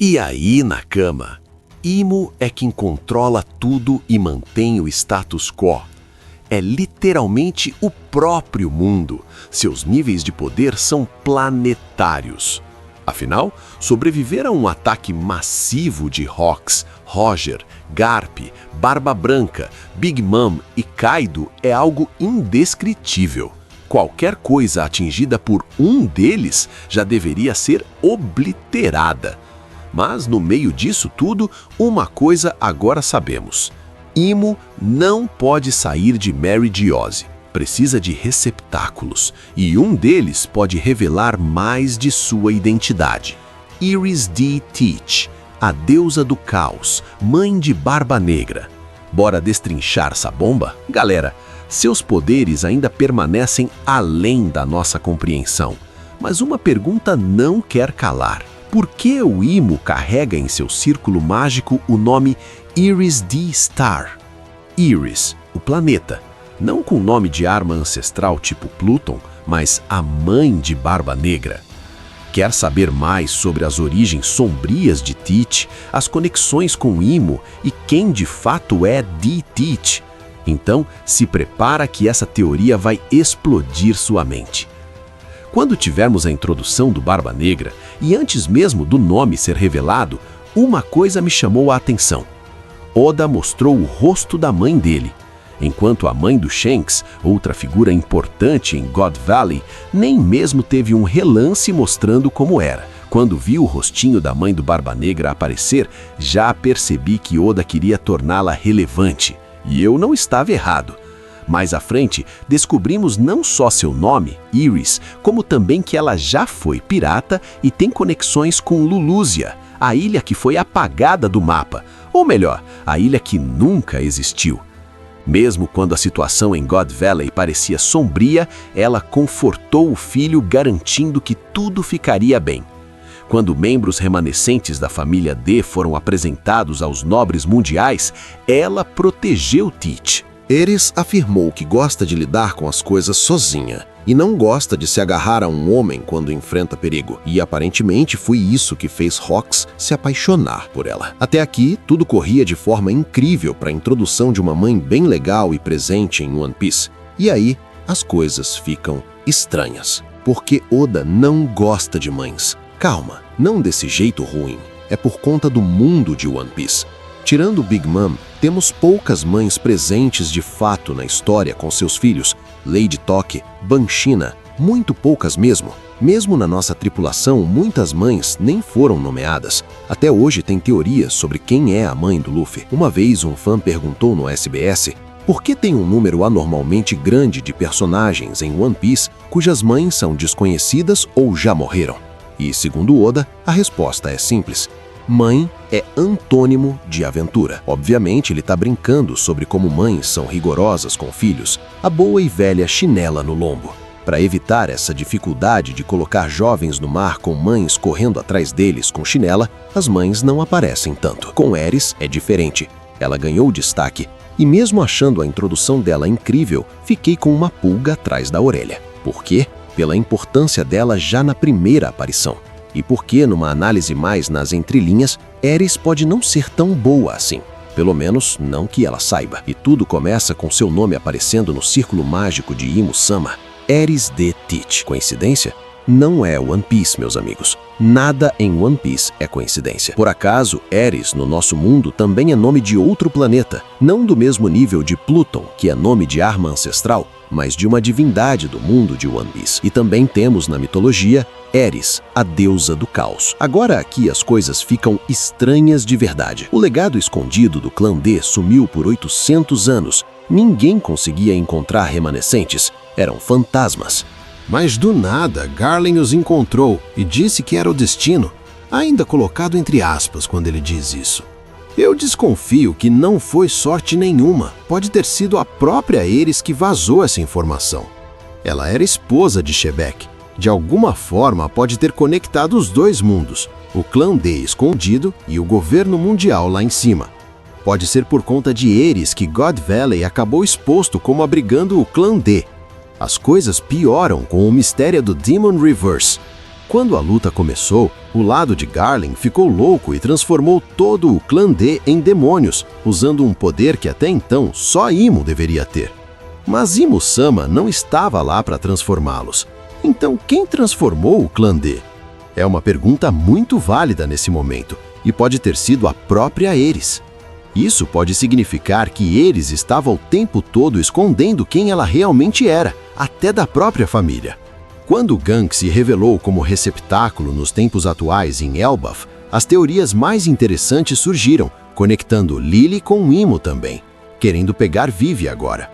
E aí, na cama, Imo é quem controla tudo e mantém o status quo. É literalmente o próprio mundo. Seus níveis de poder são planetários. Afinal, sobreviver a um ataque massivo de Hawks, Roger, Garp, Barba Branca, Big Mom e Kaido é algo indescritível. Qualquer coisa atingida por um deles já deveria ser obliterada. Mas, no meio disso tudo, uma coisa agora sabemos. Imo não pode sair de Mary Geoise. Precisa de receptáculos, e um deles pode revelar mais de sua identidade. Iris D. Teach, a deusa do caos, mãe de Barba Negra. Bora destrinchar essa bomba? Galera, seus poderes ainda permanecem além da nossa compreensão. Mas uma pergunta não quer calar. Por que o Imo carrega em seu círculo mágico o nome Iris D. Star? Iris, o planeta. Não com nome de arma ancestral tipo Pluton, mas a mãe de Barba Negra. Quer saber mais sobre as origens sombrias de Teach, as conexões com Imo e quem de fato é D. Teach? Então, se prepara que essa teoria vai explodir sua mente. Quando tivermos a introdução do Barba Negra, e antes mesmo do nome ser revelado, uma coisa me chamou a atenção. Oda mostrou o rosto da mãe dele, enquanto a mãe do Shanks, outra figura importante em God Valley, nem mesmo teve um relance mostrando como era. Quando vi o rostinho da mãe do Barba Negra aparecer, já percebi que Oda queria torná-la relevante, e eu não estava errado. Mais à frente, descobrimos não só seu nome, Iris, como também que ela já foi pirata e tem conexões com Lulúzia, a ilha que foi apagada do mapa, ou melhor, a ilha que nunca existiu. Mesmo quando a situação em God Valley parecia sombria, ela confortou o filho, garantindo que tudo ficaria bem. Quando membros remanescentes da família D foram apresentados aos nobres mundiais, ela protegeu Teach. Eris afirmou que gosta de lidar com as coisas sozinha e não gosta de se agarrar a um homem quando enfrenta perigo. E aparentemente foi isso que fez Hawks se apaixonar por ela. Até aqui, tudo corria de forma incrível para a introdução de uma mãe bem legal e presente em One Piece. E aí, as coisas ficam estranhas. Porque Oda não gosta de mães. Calma, não desse jeito ruim. É por conta do mundo de One Piece. Tirando Big Mom, temos poucas mães presentes de fato na história com seus filhos, Lady Toque, Banshina, muito poucas mesmo. Mesmo na nossa tripulação, muitas mães nem foram nomeadas. Até hoje tem teorias sobre quem é a mãe do Luffy. Uma vez um fã perguntou no SBS por que tem um número anormalmente grande de personagens em One Piece cujas mães são desconhecidas ou já morreram. E, segundo Oda, a resposta é simples. Mãe é antônimo de aventura. Obviamente, ele está brincando sobre como mães são rigorosas com filhos, a boa e velha chinela no lombo. Para evitar essa dificuldade de colocar jovens no mar com mães correndo atrás deles com chinela, as mães não aparecem tanto. Com Eris é diferente. Ela ganhou destaque e mesmo achando a introdução dela incrível, fiquei com uma pulga atrás da orelha. Por quê? Pela importância dela já na primeira aparição. E porque, numa análise mais nas entrelinhas, Eris pode não ser tão boa assim. Pelo menos, não que ela saiba. E tudo começa com seu nome aparecendo no círculo mágico de Imo-sama. Eris D. Teach. Coincidência? Não é One Piece, meus amigos. Nada em One Piece é coincidência. Por acaso, Eris, no nosso mundo, também é nome de outro planeta. Não do mesmo nível de Pluton, que é nome de arma ancestral, mas de uma divindade do mundo de One Piece. E também temos na mitologia Eris, a deusa do caos. Agora aqui as coisas ficam estranhas de verdade. O legado escondido do clã D sumiu por 800 anos. Ninguém conseguia encontrar remanescentes. Eram fantasmas. Mas do nada, Garlin os encontrou e disse que era o destino, ainda colocado entre aspas quando ele diz isso. Eu desconfio que não foi sorte nenhuma. Pode ter sido a própria Eris que vazou essa informação. Ela era esposa de Shebeck. De alguma forma pode ter conectado os dois mundos, o clã D escondido e o governo mundial lá em cima. Pode ser por conta de Eris que God Valley acabou exposto como abrigando o clã D. As coisas pioram com o mistério do Demon Reverse. Quando a luta começou, o lado de Garling ficou louco e transformou todo o clã D em demônios, usando um poder que até então só Imo deveria ter. Mas Imo-sama não estava lá para transformá-los. Então, quem transformou o clã D? É uma pergunta muito válida nesse momento, e pode ter sido a própria Ares. Isso pode significar que Ares estava o tempo todo escondendo quem ela realmente era, até da própria família. Quando Gunk se revelou como receptáculo nos tempos atuais em Elbaf, as teorias mais interessantes surgiram, conectando Lily com Imo também, querendo pegar Vivi agora.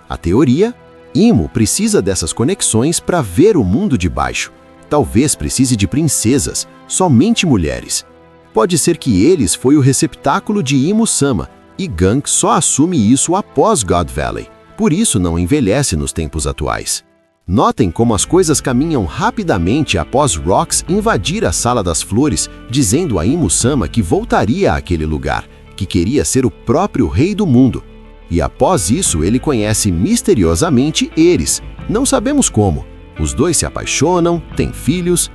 A teoria: Imo precisa dessas conexões para ver o mundo de baixo. Talvez precise de princesas, somente mulheres. Pode ser que eles foi o receptáculo de Imo-sama, e Gunk só assume isso após God Valley. Por isso não envelhece nos tempos atuais. Notem como as coisas caminham rapidamente após Rox invadir a Sala das Flores, dizendo a Imo-sama que voltaria àquele lugar, que queria ser o próprio rei do mundo. E após isso ele conhece misteriosamente Ares. Não sabemos como. Os dois se apaixonam, têm filhos.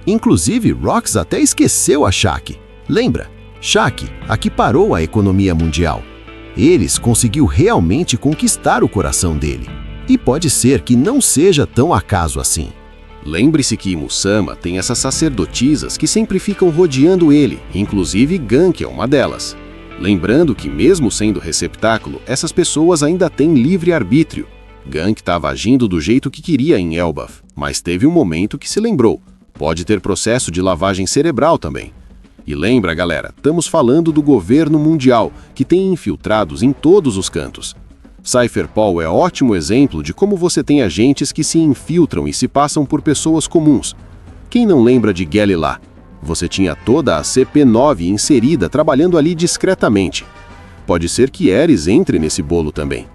Inclusive, Rox até esqueceu a Shaki. Lembra? Shaki, a que parou a economia mundial. Ares conseguiu realmente conquistar o coração dele. E pode ser que não seja tão acaso assim. Lembre-se que Imo-sama tem essas sacerdotisas que sempre ficam rodeando ele, inclusive Gunk é uma delas. Lembrando que mesmo sendo receptáculo, essas pessoas ainda têm livre-arbítrio. Gunk estava agindo do jeito que queria em Elbaf, mas teve um momento que se lembrou. Pode ter processo de lavagem cerebral também. E lembra, galera, estamos falando do governo mundial, que tem infiltrados em todos os cantos. Cypherpol é ótimo exemplo de como você tem agentes que se infiltram e se passam por pessoas comuns. Quem não lembra de Galilá? Você tinha toda a CP9 inserida trabalhando ali discretamente. Pode ser que Ares entre nesse bolo também.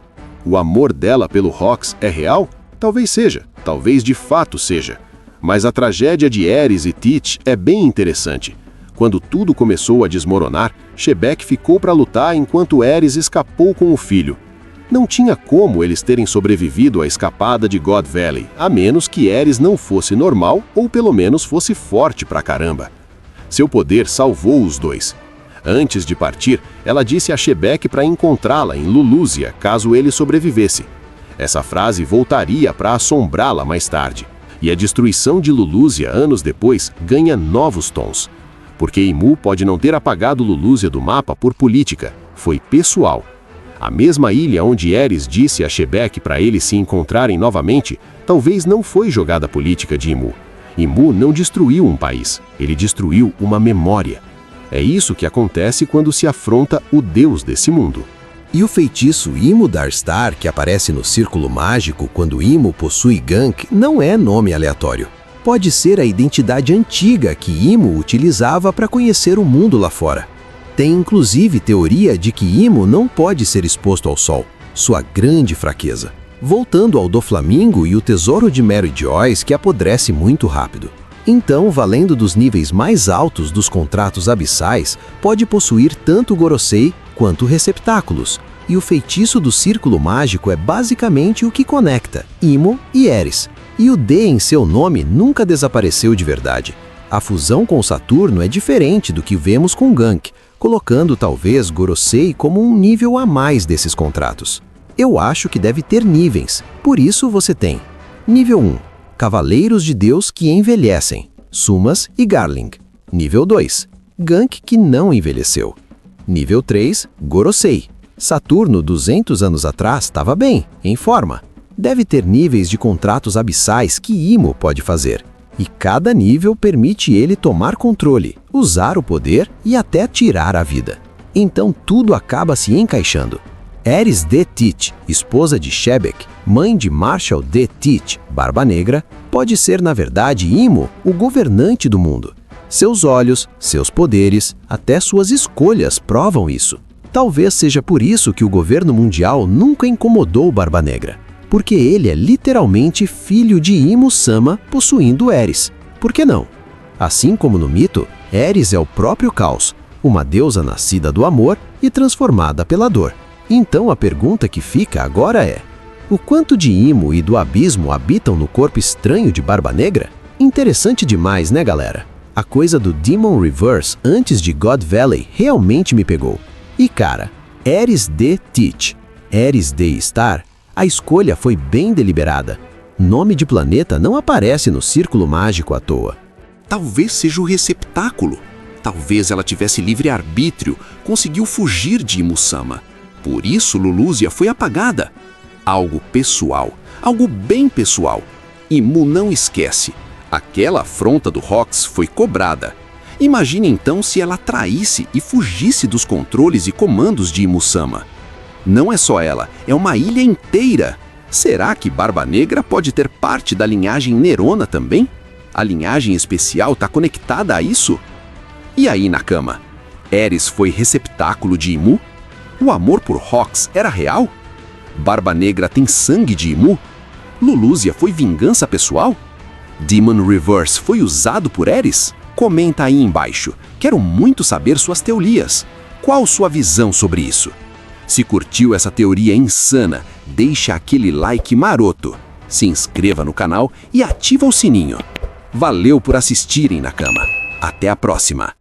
O amor dela pelo Rox é real? Talvez seja, talvez de fato seja. Mas a tragédia de Ares e Teach é bem interessante. Quando tudo começou a desmoronar, Shebek ficou para lutar enquanto Ares escapou com o filho. Não tinha como eles terem sobrevivido à escapada de God Valley, a menos que Ares não fosse normal ou pelo menos fosse forte pra caramba. Seu poder salvou os dois. Antes de partir, ela disse a Shebek para encontrá-la em Lulúzia caso ele sobrevivesse. Essa frase voltaria para assombrá-la mais tarde. E a destruição de Lulúzia anos depois ganha novos tons. Porque Imu pode não ter apagado Lulúzia do mapa por política, foi pessoal. A mesma ilha onde Ares disse a Shebek para eles se encontrarem novamente, talvez não foi jogada política de Imu. Imu não destruiu um país, ele destruiu uma memória. É isso que acontece quando se afronta o deus desse mundo. E o feitiço Imo Darstar, que aparece no Círculo Mágico quando Imo possui Gunk, não é nome aleatório. Pode ser a identidade antiga que Imo utilizava para conhecer o mundo lá fora. Tem inclusive teoria de que Imo não pode ser exposto ao sol, sua grande fraqueza. Voltando ao Doflamingo e o tesouro de Mary Joyce que apodrece muito rápido. Então, valendo dos níveis mais altos dos contratos abissais, pode possuir tanto Gorosei quanto receptáculos. E o feitiço do Círculo Mágico é basicamente o que conecta Imo e Ares. E o D em seu nome nunca desapareceu de verdade. A fusão com Saturno é diferente do que vemos com Gunk, colocando talvez Gorosei como um nível a mais desses contratos. Eu acho que deve ter níveis, por isso você tem nível 1, Cavaleiros de Deus que envelhecem, Sumas e Garling. Nível 2, Gunk que não envelheceu. Nível 3, Gorosei. Saturno 200 anos atrás estava bem, em forma. Deve ter níveis de contratos abissais que Imo pode fazer. E cada nível permite ele tomar controle, usar o poder e até tirar a vida. Então tudo acaba se encaixando. Ares D. Teach, esposa de Shebek, mãe de Marshall D. Teach, Barba Negra, pode ser na verdade Imo, o governante do mundo. Seus olhos, seus poderes, até suas escolhas provam isso. Talvez seja por isso que o governo mundial nunca incomodou Barba Negra. Porque ele é literalmente filho de Imo-sama possuindo Ares. Por que não? Assim como no mito, Ares é o próprio caos, uma deusa nascida do amor e transformada pela dor. Então a pergunta que fica agora é: o quanto de Imo e do abismo habitam no corpo estranho de Barba Negra? Interessante demais, né, galera? A coisa do Demon Reverse antes de God Valley realmente me pegou. E cara, Eris de Teach, Eris de Star, a escolha foi bem deliberada. Nome de planeta não aparece no círculo mágico à toa. Talvez seja o receptáculo. Talvez ela tivesse livre-arbítrio, conseguiu fugir de Imu-sama. Por isso Lulúzia foi apagada. Algo pessoal, algo bem pessoal. Imu não esquece. Aquela afronta do Rox foi cobrada. Imagine então se ela traísse e fugisse dos controles e comandos de Imu-sama. Não é só ela, é uma ilha inteira. Será que Barba Negra pode ter parte da linhagem Nerona também? A linhagem especial está conectada a isso? E aí, Nakama? Eris foi receptáculo de Imu? O amor por Rox era real? Barba Negra tem sangue de Imu? Lulúzia foi vingança pessoal? Demon Reverse foi usado por Eris? Comenta aí embaixo. Quero muito saber suas teorias. Qual sua visão sobre isso? Se curtiu essa teoria insana, deixa aquele like maroto. Se inscreva no canal e ativa o sininho. Valeu por assistirem, Nakama. Até a próxima.